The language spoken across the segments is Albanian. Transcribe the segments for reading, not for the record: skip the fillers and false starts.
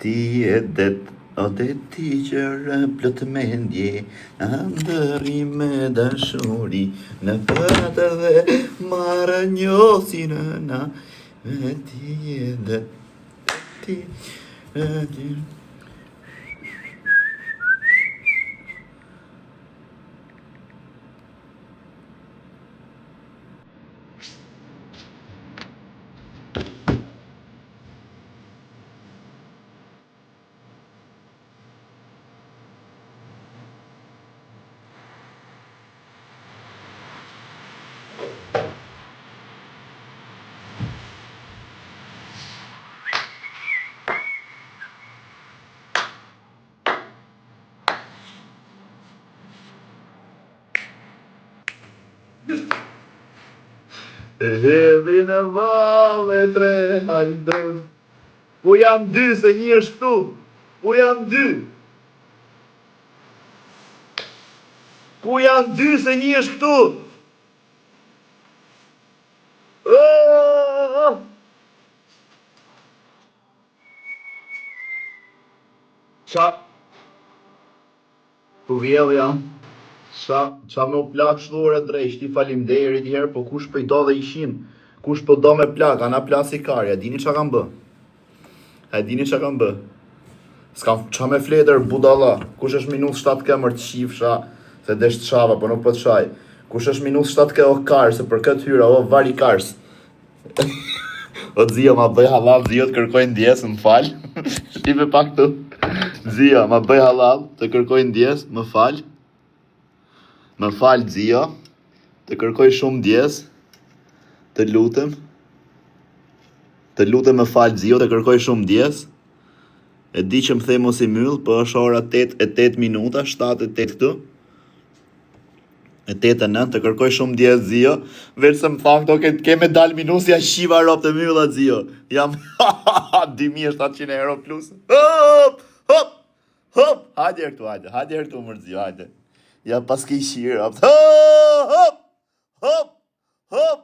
Ti e det, o det ti qërë plot mendje, ndëri me dashuri, në patë dhe marë njosin na, ti e det, ti e det. E hedhi në valle tre haldën. Po jam dy se një është tu. Po jam dy. Po jam dy se një është këtu. Qa? Po vjell jam. Qa me u plak shlore drejsh, ti faleminderit herë, po kush po i do dhe ishin? Kush po do me plak, ana plasi karja, dini qa kam bë? A dini qa kam bë? S'kam qa me fletër budalla, kush është minus 7 këmër të shifsha, se desh të shava, po nuk po të shaj. Kush është minus 7 ke o kars, se për këtë hyra, o vari kars. O Zio, ma bëj halal, Zio të kërkoj ndjes, më fal. Shqipe pak tu. Zio, ma bëj halal, të kërkoj ndjes, më fal. Më fal Zio, të kërkoj shumë ndjes, të lutem. Të lutem më fal Zio, të kërkoj shumë ndjes. E di që më the mos i myll, po është ora 8 minuta, 7 8 këtu. E 8 9, të kërkoj shumë ndjes Zio. Veç se më thanë këto ke me dal minusja shiva rop të myllat Zio. Jam 2700 euro plus. Hop, hop, hop. Hajde herë këtu, hajde herë këtu mër Zio, hajde. Ja pas ke i shirë, hop, hop, hop, hop,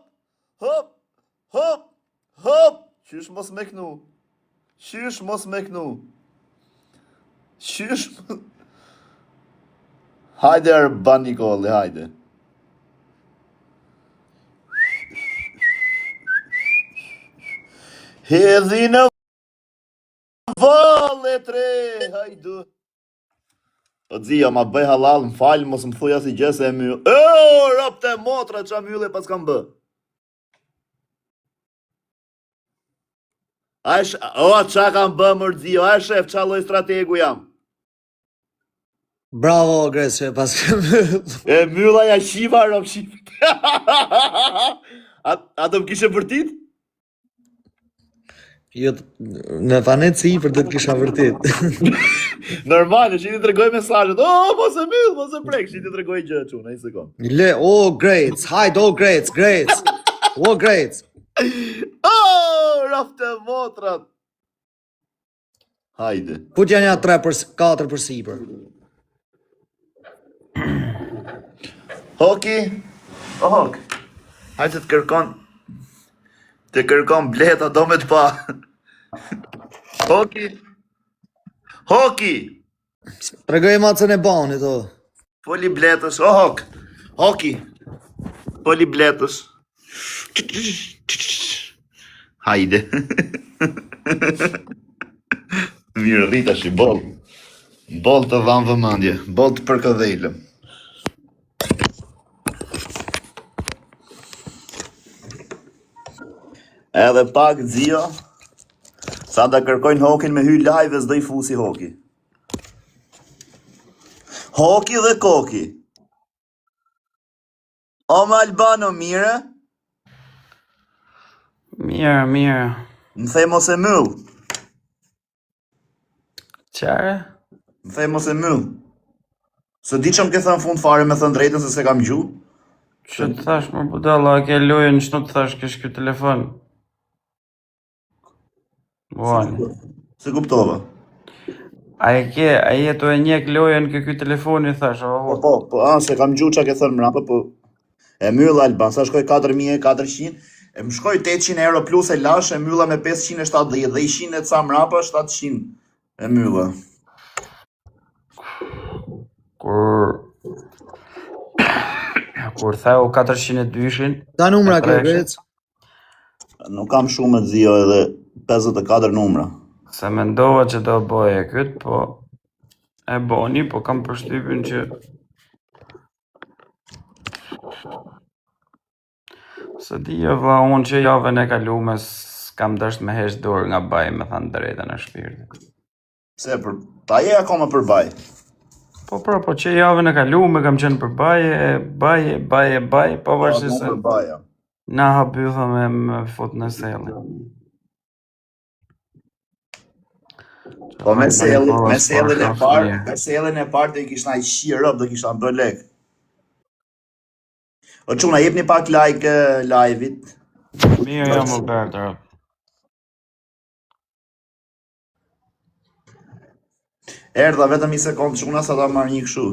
hop, hop, hop. Qysh mos me knu? Qysh mos me knu? Qysh mos... Hajde Arban Nikoli, hajde. Hedhi në valle tre, hajdu. O Zio, ma bëj halal, më falë, mos më thuja si gjese e myllë. Rap të motra, qa myllë e pas kam bë. Qa kam bë, mërë Zio, a shef, qa loj strategu jam. Bravo, Greshe, pas kam myllë. E mylla ja shiva, rap shiva. A të më kishe vërtit? Jo, në fanet si i për të kisha vërtit. Normal, që ti të regoj mesajët. Mos e myll, mos e prek, që ti të regoj gjë që unë, e sekund. Le, greats, hajde, greats. Greats. Rafte motrat. Hajde. Put janë 4 për sipër. Hoki. Hok. Hajde të kërkon. Të kërkon bleta do me të pa. Hoki. Hoki. Tregoj macën e banit, o. Poli bletës, hok. Hoki. Poli bletës. Hajde. Mirë, rrita shi, bol. Bol të dhamë vëmendje. Bol të përkëdhejlëm. Edhe pak Zio, sa da kërkojnë Hokin me hy live e s'do i fusi Hoki. Hoki dhe Koki. O më Albano, mire? Mirë. Më thej mos e myll. Qare? Më thej mos e myll. Së di që më ke thënë fund fare me thënë drejtën se se kam gju? Që të thash më budalla, a ke lojën që të thash kësh kjo telefon? Buani. Se kuptova. A je të e njek lojën kjo telefoni, thash, Po, se kam gju që ke thënë mrapa, po e mylla Alban, sa shkoj 4400, e më shkoj 800 euro plus e lash, e mylla me 570 dhe ishin e ca mrapa 700. E mylla. Kur theu 402-shin, Ka numra e kjo treshin, Grec? Nuk kam shumë të zio edhe 54 numra. se mendova që do bëje këtë, po e boni, po kam përshtypjen që se di jo vlla, unë që javën e kalume s'kam dasht me hesh dorë nga baji, me thanë drejtën e shpirtit. Pse për ta je akoma për baj. Po që javën e kalume kam qenë për baje, pavarësisht se Për baja. na habytha me fut në sellin. Po me sellin e parë do i kishna i shirë, do kishna bë lek. O çuna jepni pak like live-it. Mirë jam Alberto. Erdha vetëm një sekondë çuna sa ta marr një kështu.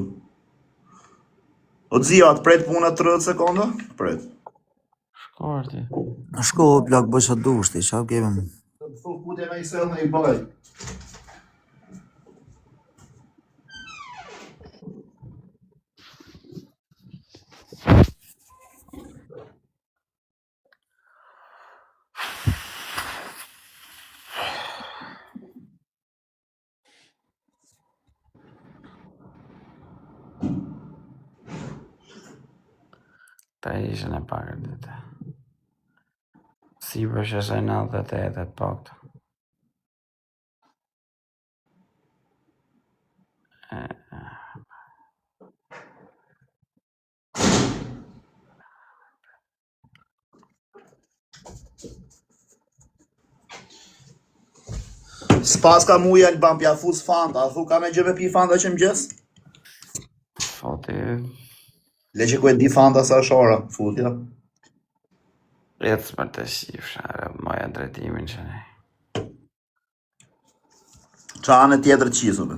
O zio, atë pret puna 30 sekonda? Pret. Shkorti. Shko plak bëj sa dush ti, çfarë kemi? Të thu kutje me i sell në i baj. Ta ishën e pakër dite. Si për shesaj 98 e pakët. S'pas ka muja Alban pja fus Fanta, a thu ka me gjë me pi Fanta që m'gjes? Foti, Le që ku e di Fanta sa shora, futja. rjetës për të shifësha, moja drejtimin që ne. Qa anë tjetër qisume.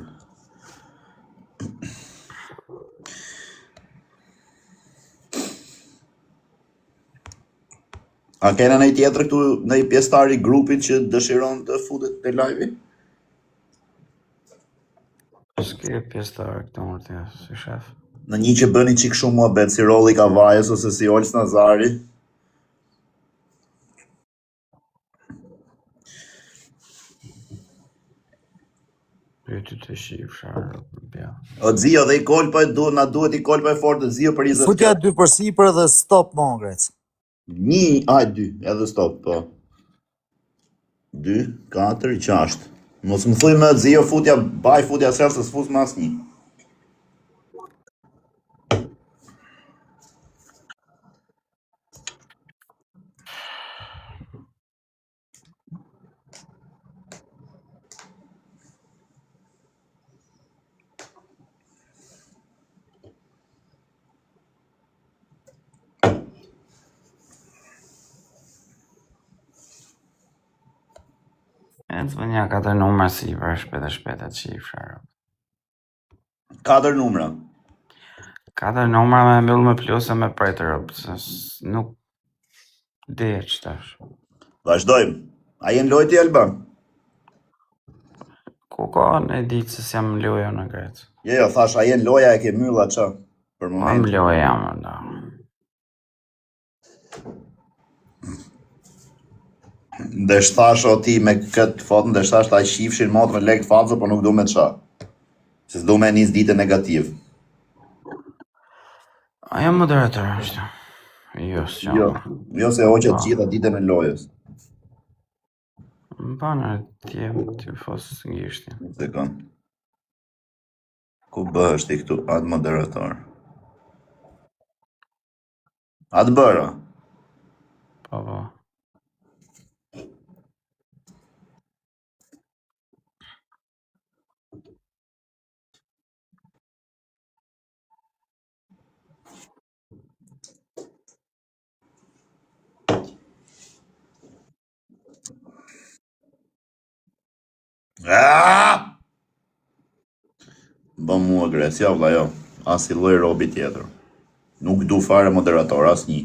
A kena në i tjetër këtu në i pjesëtari grupit që dëshiron të futet të live-i? S'ke pjesëtarë këtu mërtja, si shef. Në një që bëni qik shumë muhabet, si Rolli Kavajës ose si Olës Nazari. Pyti të shifësha, bja. O Zio, dhe i kolpa e duhet, na duhet i kolpa e fortë Zio për 20. Futja 2 për sipër dhe stop mo Grec. 2, edhe stop, po. 2, 4, 6. Mos më thuj me Zio futja, baj futja sërë se s'fus mas një. E të bënja 4 numra si për shpet e shifësha. 4 numra. 4 numra me mbyll me plus e me pretër, nuk dhe që tash. Vazhdojmë. A jenë lojti Alban? Ku ka në ditë se s'jam loja në Grecë. Jo, thash, a jenë loja e ke mylla qa? Për Am moment. loja jam, da. Ndesh thash o ti me këtë foto, ndesh thash ta shifshin motrën lek fazë, po nuk du me qa. Se s'du me njës dite negativ. A jam moderator është. Jo, s'jam. Jo se hoqet gjitha dite me lojës. Më banë t'je fosë së ngishti. Një sekund. Ku bëhësht ti këtu atë moderator? Atë bëra. Po. Bë mua agresja, vlla jo. As i lloj robi tjetër. Nuk du fare moderator, as një.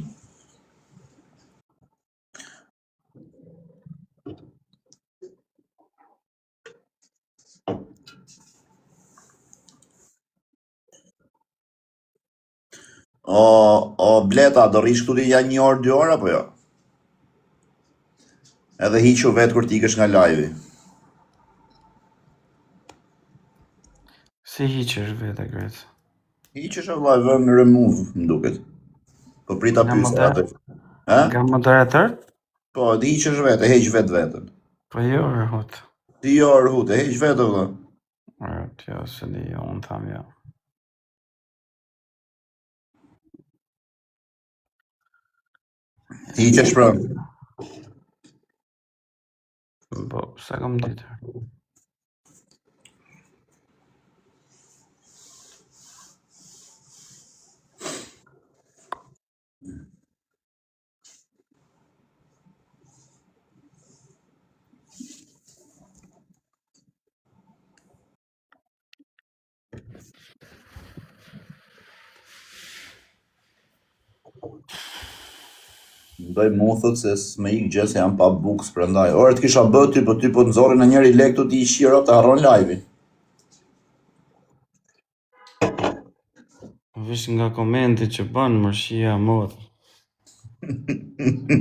O bleta, do rish këtu ja 1 orë, 2 orë apo jo? Edhe hiqu vetë kur t'ikesh nga live-i. Si hiqesh vetë, Gret? Hiqesh e vllai, vën remove, më duket. Po prita Nga pyesa atë. Nga moderator? Po, të hiqesh vetë, heq vetë vetën. Po jo, rëhut. Ti jo rrhut, heq vetë vëlla. Jo, se di, unë tham jo. Ti hiqesh pra. Po, sa kam ditë. Ndoj mu thot se s'me ik gjë se jam pa buks prandaj. Ore të kisha bë ty, po ty po të nxorri në njëri lek tu ti i shiro të harron live-in. Vish nga komenti që bën mërshia mod.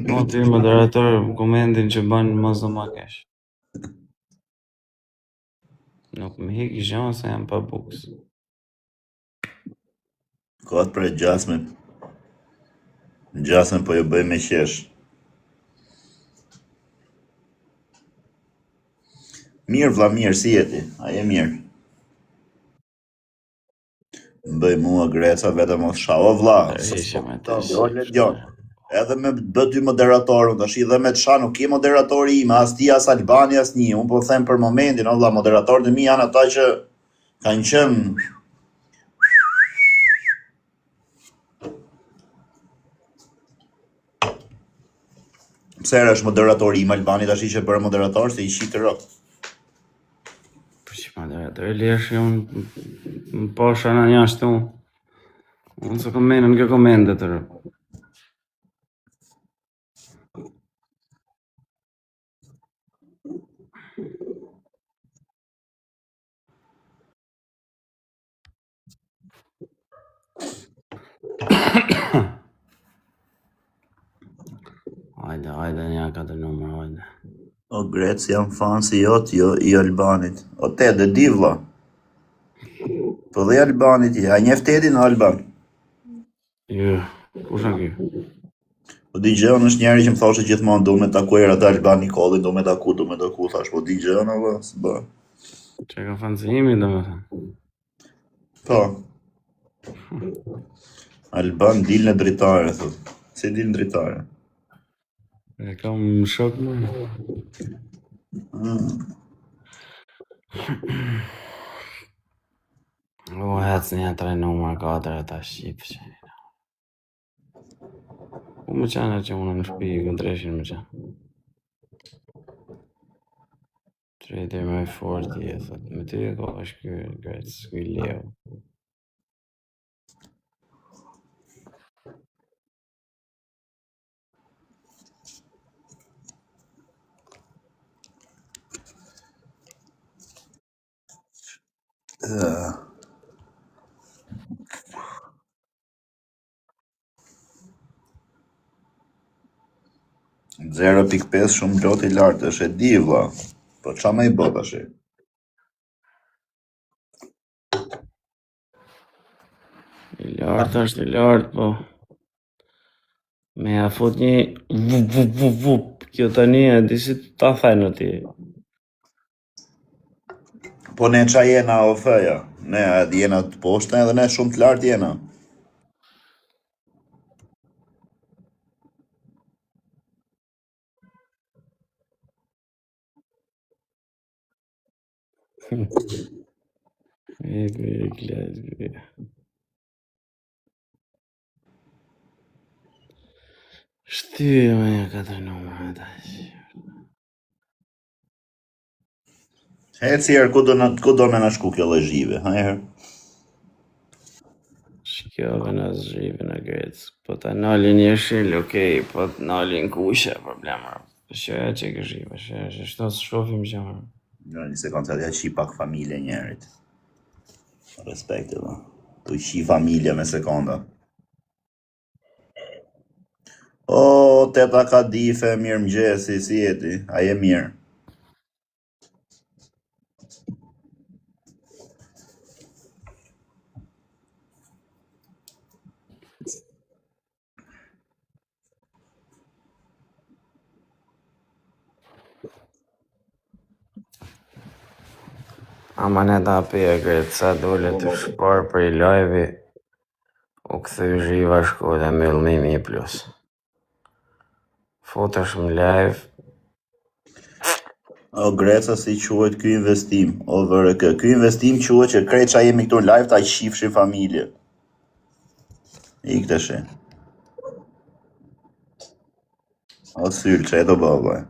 Po ty moderator komentin që bën mos do ma kesh. Nuk më hik gjën se jam pa buks. Kot për adjustment. Adjustment po ju bëj me qesh. Mirë vlla, mirë, si jeti? A je mirë? Bëj mua Greca vetëm mos sha. O vlla, edhe me bë dy moderatorun, tash dhe me të sha nuk je moderatori im, as ti as Albani as një. Unë po them për momentin, o vlla, moderatorët e mi janë ata që kanë qenë Pse është moderatori im Albani tash që bërë moderator se i shit rrok. Po që moderator lesh unë më posha në një ashtu. Unë se komendën nga komendet të rrok. Hajde, një 4 numër, hajde. O Grec, jam fan si jot, jo i Albanit. O te, dhe di vlla. Po dhe i Albanit, a njeh Tedin në Alban? Jo, kush në kjo? Po DJ-on është njeri që më thoshe gjithmonë du me taku era të Alban Nikolin, du me taku, thash, po DJ-on apo, s'bë. Që ka fanzimi, do me thënë? Po. Alban dil në dritare, thot. Si dil në dritare? E kam shok më. O, hec një 3 numër 4 e ta shqip që. Po më qanë që unë në shpi i këndreshin më qanë. Trader më fort i e thot, me ty e ko është kjo Grec, kjo i leo. Zero 0.5 shumë lot i lartë, është e di vlla. Po qa me i bë tash? I lartë është i lartë, po. Me ja fut një vup, kjo tani e di si ta thajnë ti. Po ne qa jena o feja? Ne jena të poshtë edhe ne shumë të lartë jena. Shtyja me një 4 numër e tash. Heci herë ku do me na shku kjo lëzhive, ha herë? Shkjove në zhjive në Grec. Po ta nalin jeshil, okej, po të nalin kushe, problemër. Shë e që ke zhjive, shto të shofim që më. Në një sekundë të adja qi pak familje njerit. Respekte, da. Tu qi familje me sekonda. O, teta Kadife, mirë mëgjesi, si jeti? A je mirë? Amaneta api e kretë sa dole të shpar për i live-i, u këthy zhiva shku dhe myllmimi i plus. Futesh më live. O Greca, si quhet ky investim? O VRK, ky investim quhet që krejt qa jemi këtu në live ta qifshin familje. Ik të shi. O syl, që e do bëllë,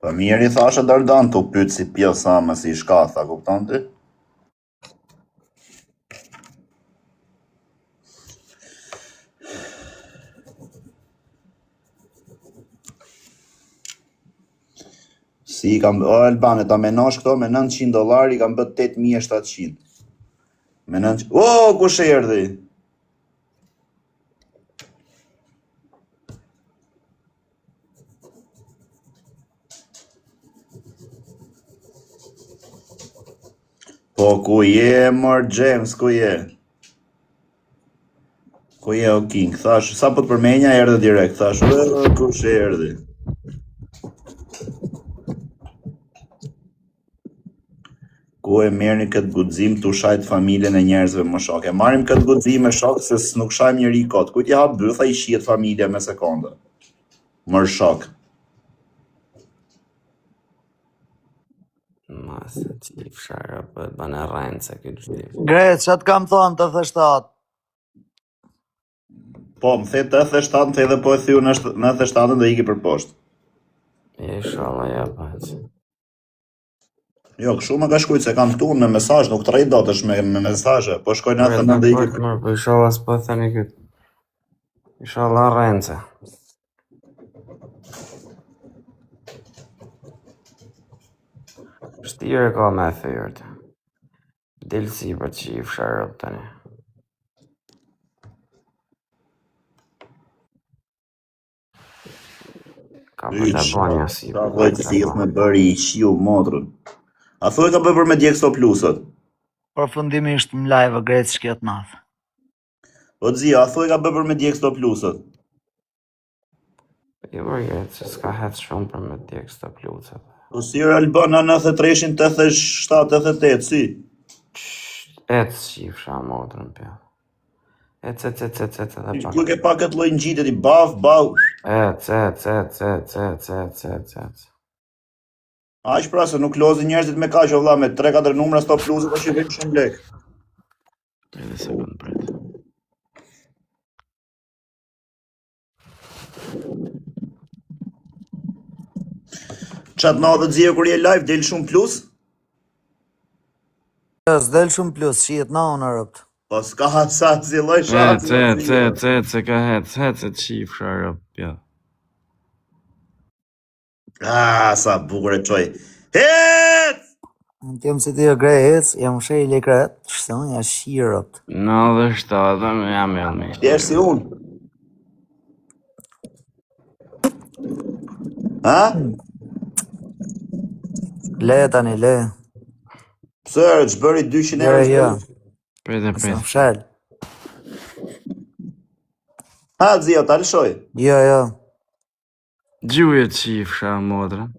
Po mirë i thashe Dardan të pytë si pjesa më si shkatha, kupton ti? Si i kam, o Albane, ta menosh këto me $900 i kam bët 8.700. Me 9... O, kush e erdhi? Po, ku je, mër James, ku je? Ku je, o King? Thash, sa po të përmenja, erdhe direkt. Thash, kush e erdhi? Ku e merrni këtë guxim të ushajt familjen e njerëzve më shok? E marrim këtë guxim me shok se nuk shajmë njëri kot. Kujt ja hap bytha i shihet familja me sekonda. Mër shok. Masë që i fsharë për të banë rajnë se këtë gjithë. Gret, që të kam thonë 87? Po, më the 87, më the edhe po e thyu 97 dhe iki për poshtë. Inshallah, ja bëjtë. Jo, kështu më ka shkujt se kam këtu në mesazh, nuk të rejt datësh me mesazhe, po shkoj 99 dhe iki për... Po inshallah s'po thani këtë. Inshallah rajnë se. Shtire ka me thyrët. Delsi për që i fsharë tani. Ka për të banja si. Ka vojtë thith me bëri i qiu modrën. A thoi ka bërë me djekë sto plusët? Përfundimisht më live, Gret, shkjet nath. O Dzia, a thoi ka bërë me djekë sto plusët? I vërjet, se s'ka hetë shumë për me djekë sto plusët. Po si Albana 93, 87, 88, si? Ecë që i fsha modrën pja. Ecë dhe pak. Ku ke pak këtë loj në gjitet i baf. Ecë. Aq pra se nuk lozi njerëzit me kaq o vlla me 3-4 numra sto plusë po shihim shumë lek. 30 sekundë pret. Çat natë Dzia kur je live del shumë plus? S'del shumë plus, shihet na unë rëpt. Po s'ka sa zilloj shat. Se ka hecë që i fsharë pja. Sa bukur e çoj. Het! Në kem si ti e Gret, jam shej i lekret, shton, ja shirët. 97, jam me. Ti je si unë. Ha? Le tani, le. Pse ç'bëri 200 euro? Ja. Pret. Fshal. Ha Dzia, ta lëshoj. Jo. Gjuje që i fsha modrën.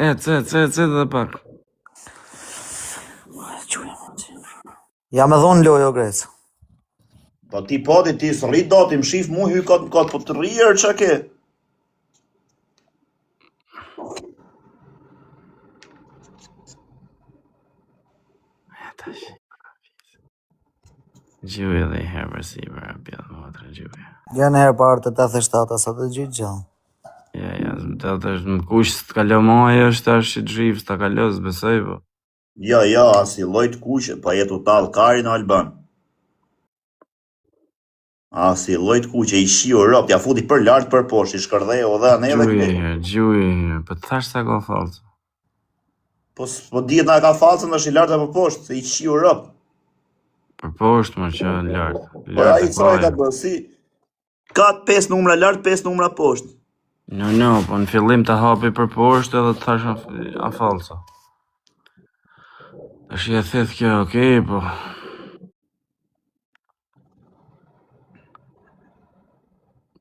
Ecë dhe pak. Ja me dhonë lojo, Gret. Po ti s'rri doti, më shif mu hy kot, po të rrirë që ke? Gjuje dhe i herë përsi për pjellë modrë, gjuje. Ja në herë parë të 87, sa të gjithë gjallë. Ja, të është në kush të kalomaj është ashtë që gjivë, s'ta kalos, besoj, po. Ja, asi lojt kush, pa jetu talë kari në Alban. Si llojt kuqe, i shiu rob, ja futi për lart për poshtë, i shkërdheu dhe anë edhe këtej. Gjuj, po të thash sa ka falcë. Po dihet na ka falcën është i lartë apo poshtë, se i shiu rob. Për poshtë më që në lartë. Po ai çfarë ka bërë, si ka 5 numra lart, 5 numra poshtë. No, po në fillim të hapi për poshtë edhe të thash a falca. Është i e thith kjo, okej, po...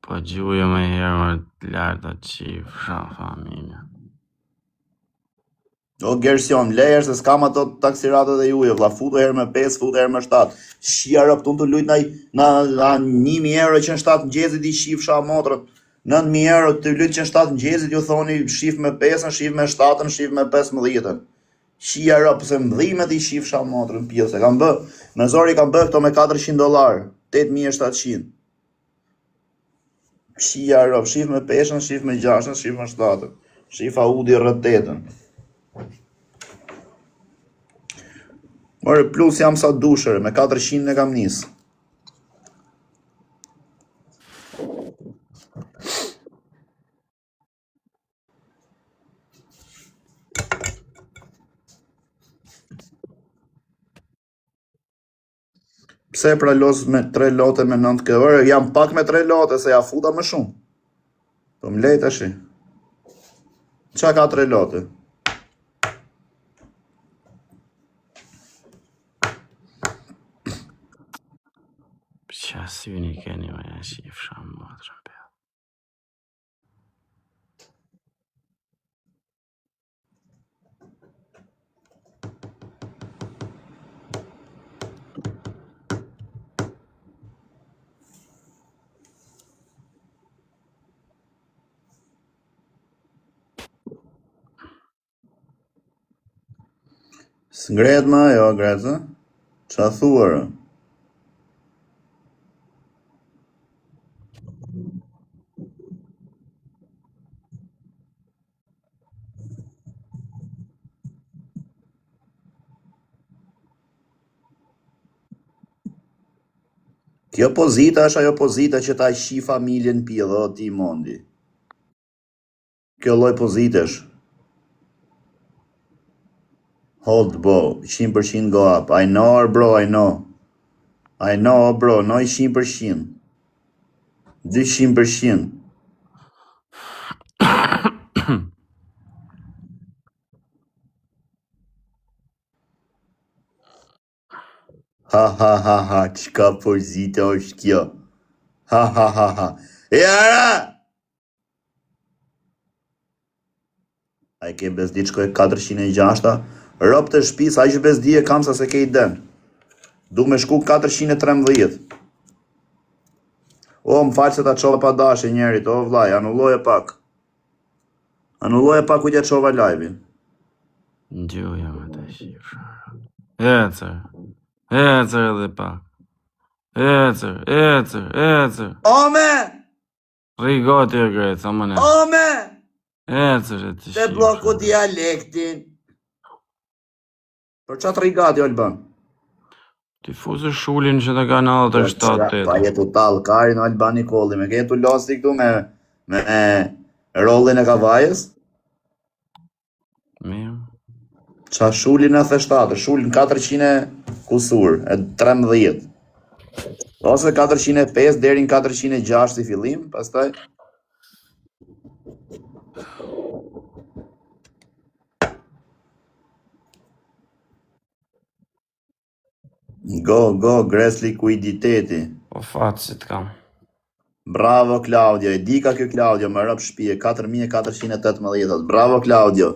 Po gjuja me herë më të lartë atë qifë, shafa minja. O Gersion, lejer se s'kam ato taksiratët e juje, vlla futu herë me 5, futu herë me 7. Shia rob tun të lut na 1000 euro që në 7 mëngjesit i shifsha motrën. 9000 euro të lut që në 7 mëngjesit ju thoni shif me 5-ën, shif me 7-ën, shif me 15-ën. Shia rob se mbdhimet i shifsha motrën pjesë. Kam bë, me zori kam bë këto me $400, 8700. Shia rob, shif me 5-ën, shif me 6-ën, shif me 7-ën. Shif Audi rreth 8-ën. More plus jam sa dushër, me 400 e kam nis. Pse pra los me 3 lote me 9 këvërë, jam pak me 3 lote, se ja futa më shumë. Po më lejt ashi. Qa ka 3 lote? Qa syni keni me e shifë motrën për. S'ngret ma, jo, gretëse. Qa thuarë? Kjo pozita është ajo pozita që ta shi familjen pjedhë, o ti mondi. Kjo lloj pozitesh. Hold bro, 100% go up. I know bro, I know. I know bro, no 100%. 200%. Ha, qka pozita është kjo? Ha. Jara! A i ke bezdi qkoj 406, rob të shpis, a i që bezdi e kam sa se ke i den. Du me shku 413. O, më falë se ta qova pa dashe njerit, o vlaj, anulloje pak. Anulloje pak ku tja qova live-in. Gjuja me të shifë. Ecër edhe pak. Ecër. Ome! Rigoti e grejtë, sa më ne. Ome! Ecër e të shifë. Te bloku dialektin. Për qatë rigati, Olban? Ti fuzë shullin që të ka 97. Pa jetu talë, karin Albani Kolli, me ketu lasti këtu me rollin e kavajës? Mirë. Qa shullin e theshtatë, shullin 400 kusur, e 13. Ose 405 deri në 406 i fillim, pastaj. Go, gres likuiditeti. Po fatë si të kam. Bravo Claudio, e di ka kjo Claudio, më rëp shpije, 4418. Bravo Claudio.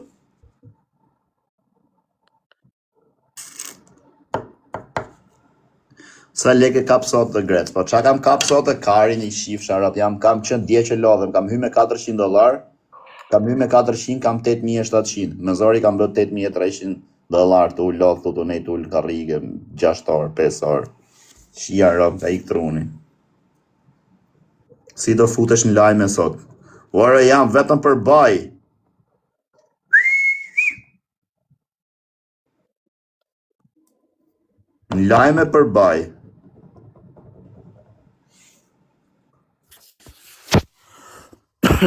Sa leke kap sot të gret, po qa kam kap sot të karin i shif sharat, kam qënë dje që lodhem, kam hy me $400, kam hy me 400, kam 8700, me zori kam bët $8300 të u lodh të nej të u karrige, 6 orë, 5 orë, shia rëp, ka ik truni. Si do futesh në lajme sot? Ore jam vetëm për baj. Në lajme për baj. O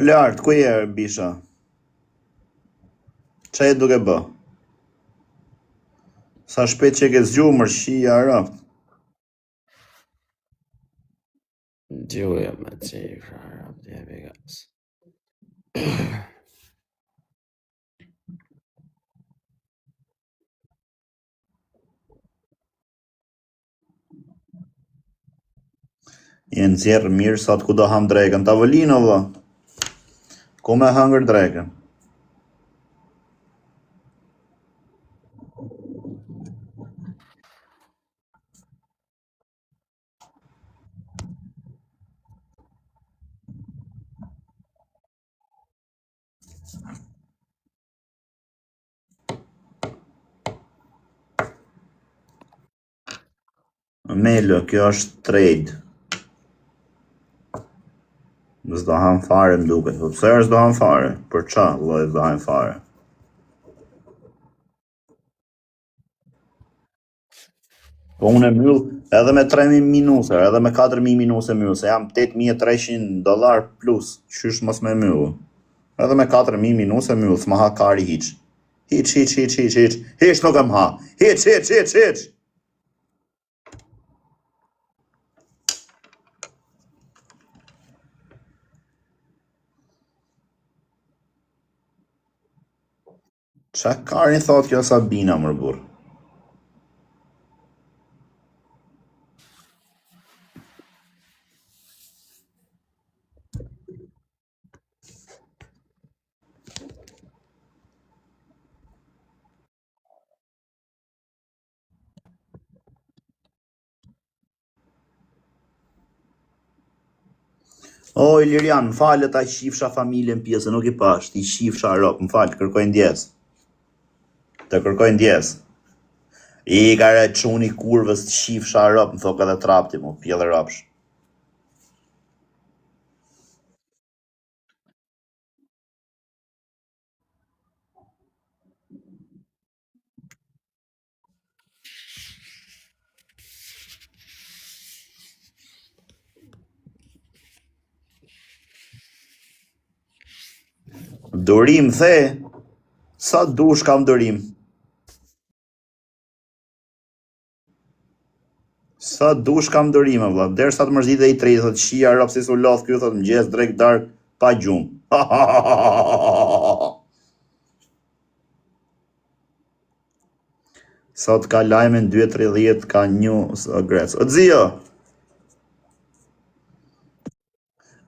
lart, ku je bisha? Qa e duke bë? Sa shpejt që ke zgjumër, shia rapt. Gjuja me cifra, rapti e vegas. Jenë zjerë mirë sot ku do ham drekën. Tavolino, vlla. Ku me hëngër drekën? Melo, kjo është trade. S'do ham fare m'duket. Po pse s'do ham fare? Për qa, lloj s'do ham fare? Po unë e myll edhe me 3.000 minuse, edhe me 4.000 minuse myll, se jam $8.300 plus. Qysh mos me myll? Edhe me 4.000 minuse myll, s'ma ha kari hiç. Hiç. Hiç nuk e m'ha. Hiç. Qa karin thot kjo Sabina, mër burr? O, Ilirian, m'falë ta shifsha familjen pjesë, nuk i pash, ti shifsha rop, m'falë, kërkoj ndjes. Të kërkoj ndjes. I ka re çuni kurvës të shifsha rop, më thok edhe trapti mu, pjellë rapsh. Durim, the? Sa dush kam durim? Sa dush kam durime, vlla. Derisa të mërzite i 30, shia rap si su loth ky, thot mëngjes drejt dark pa gjum. Sot ka lajmen 2:30 ka news aggress. O Zio.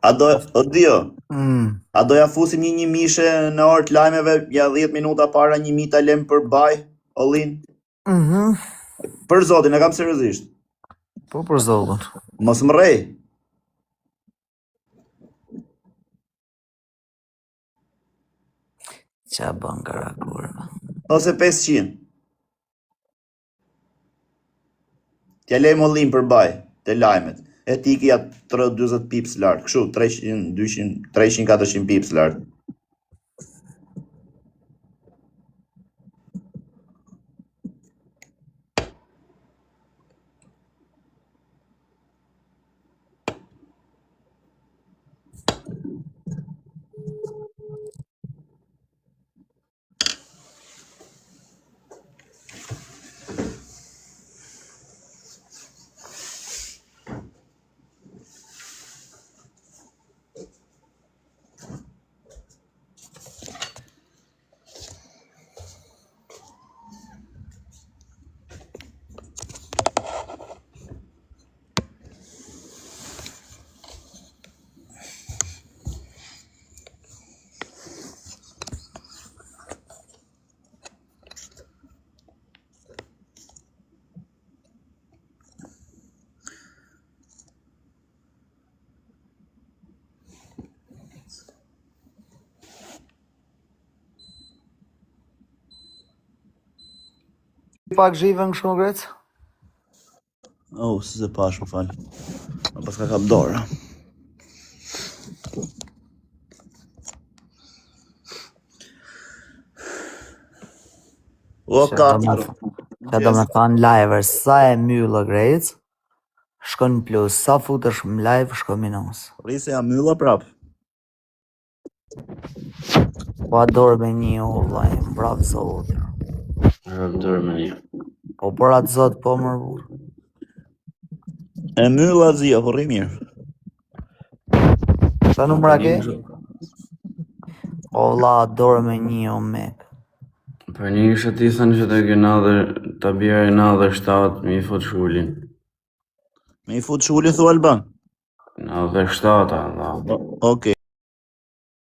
A do ja fusim një mishe në orë të lajmeve, ja 10 minuta para një mita lem për baj, Ollin? Për zotin, e kam seriozisht. Po për zotin. Mos më rrej. Qa bën kara kurva? Ose 500. T'ja lejmë Ollin për baj, të lajmet. E ti kja 30-40 pips lartë, kështu 300, 200, 300, 400 pips lartë. pak zhiven kështu grec? Oh, se pash, më fal. Pas ka kap dorë. O, katër. Që do me thanë live, sa e myllë grec, shkon plus, sa futesh më live, shkon minus. Rrise jam mylla prap. Po a dorë me një o vlaj, bravo zot. Dorë me një. Po për atë zot, po mërë burë. E mylla zia, po rri mirë. Sa numra ke? O vla, dorë me një o mek. Për një isha ti thënë që të këna dhe të bjerë na dhe 7 mi fut shullin. Me I fut shullin, thu Alban? Na dhe 7, Allah. Okej.